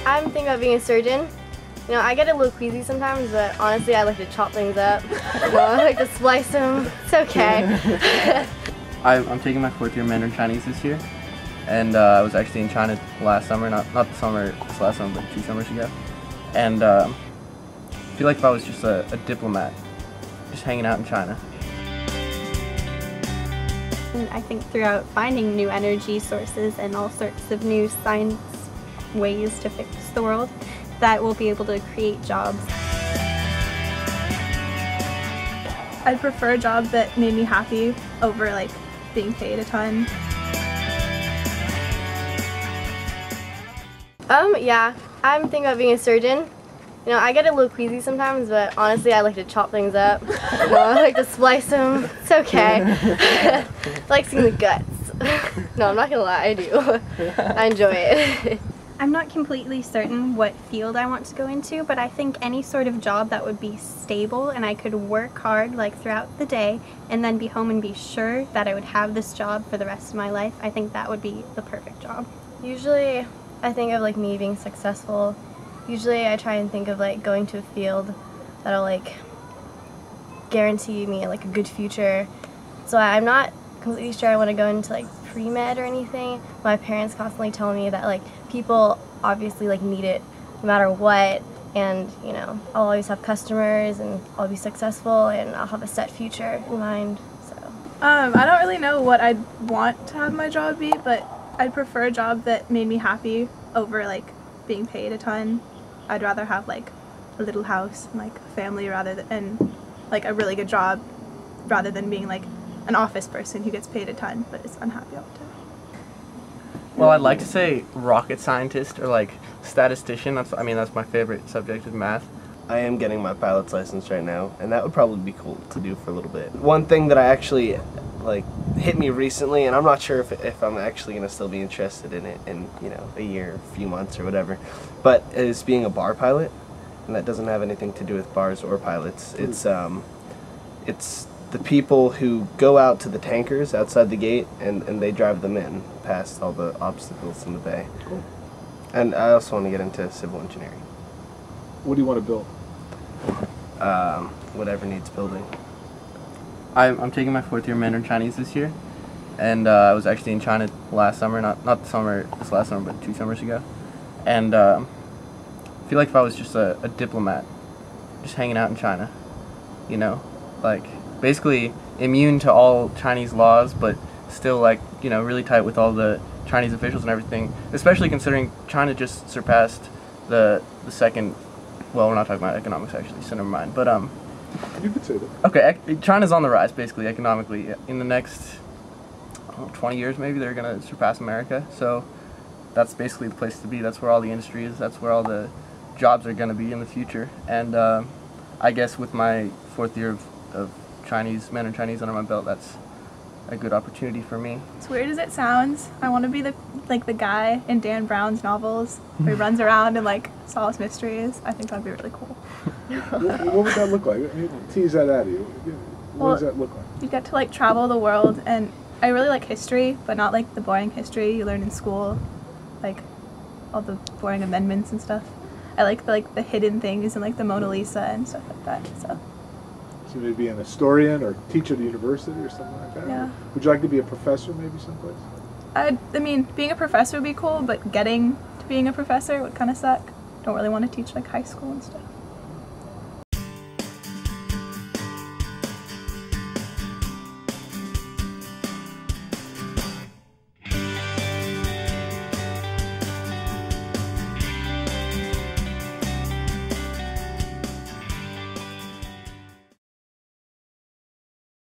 I'm thinking about being a surgeon. You know, I get a little queasy sometimes, but honestly, I like to chop things up. I like to splice them. It's okay. I'm taking my 4th year Mandarin Chinese this year, and I was actually in China last summer, not this last summer, but 2 summers ago. And I feel like if I was just a diplomat, just hanging out in China. And I think throughout finding new energy sources and all sorts of new science ways to fix the world, that we'll be able to create jobs. I'd prefer a job that made me happy over like being paid a ton. Yeah, I'm thinking about being a surgeon. You know, I get a little queasy sometimes, but honestly, I like to chop things up. I like to splice them. It's okay. I like seeing the guts. No, I'm not gonna lie, I do. I enjoy it. I'm not completely certain what field I want to go into, but I think any sort of job that would be stable and I could work hard like throughout the day and then be home and be sure that I would have this job for the rest of my life, I think that would be the perfect job. Usually, I think of like me being successful. Usually I try and think of like going to a field that'll like guarantee me like a good future. So I'm not completely sure I want to go into like pre-med or anything. My parents constantly tell me that like people obviously like need it no matter what, and you know, I'll always have customers and I'll be successful and I'll have a set future in mind. So I don't really know what I'd want to have my job be, but I'd prefer a job that made me happy over like being paid a ton. I'd rather have like a little house and like a family and like a really good job rather than being like an office person who gets paid a ton but is unhappy all the time. Well, I'd like to say rocket scientist or like statistician. That's my favorite subject of math. I am getting my pilot's license right now, and that would probably be cool to do for a little bit. One thing that I actually like hit me recently, and I'm not sure if I'm actually gonna still be interested in it in, you know, a year, a few months or whatever, but is being a bar pilot, and that doesn't have anything to do with bars or pilots. It's the people who go out to the tankers outside the gate and they drive them in past all the obstacles in the bay. Cool. And I also want to get into civil engineering. What do you want to build? Whatever needs building. I'm taking my 4th year Mandarin Chinese this year, and I was actually in China last summer, not this last summer, but 2 summers ago. And I feel like if I was just a diplomat, just hanging out in China, you know, like basically immune to all Chinese laws, but still like, you know, really tight with all the Chinese officials and everything, especially considering China just surpassed the second, well, we're not talking about economics actually, so never mind, but You could say that. okay, China's on the rise basically economically. In the next 20 years maybe they're going to surpass America, so that's basically the place to be. That's where all the industry is, that's where all the jobs are going to be in the future. And I guess with my 4th year of Mandarin Chinese under my belt, that's a good opportunity for me. As weird as it sounds, I want to be the guy in Dan Brown's novels where he runs around and like solves mysteries. I think that'd be really cool. What would that look like? I mean, tease that out of you. What does that look like? You get to like travel the world, and I really like history, but not like the boring history you learn in school, like all the boring amendments and stuff. I like the hidden things and like the Mona Lisa and stuff like that. So maybe be an historian or teach at a university or something like that? Yeah. Would you like to be a professor maybe someplace? I mean, being a professor would be cool, but getting to being a professor would kind of suck. Don't really want to teach like high school and stuff.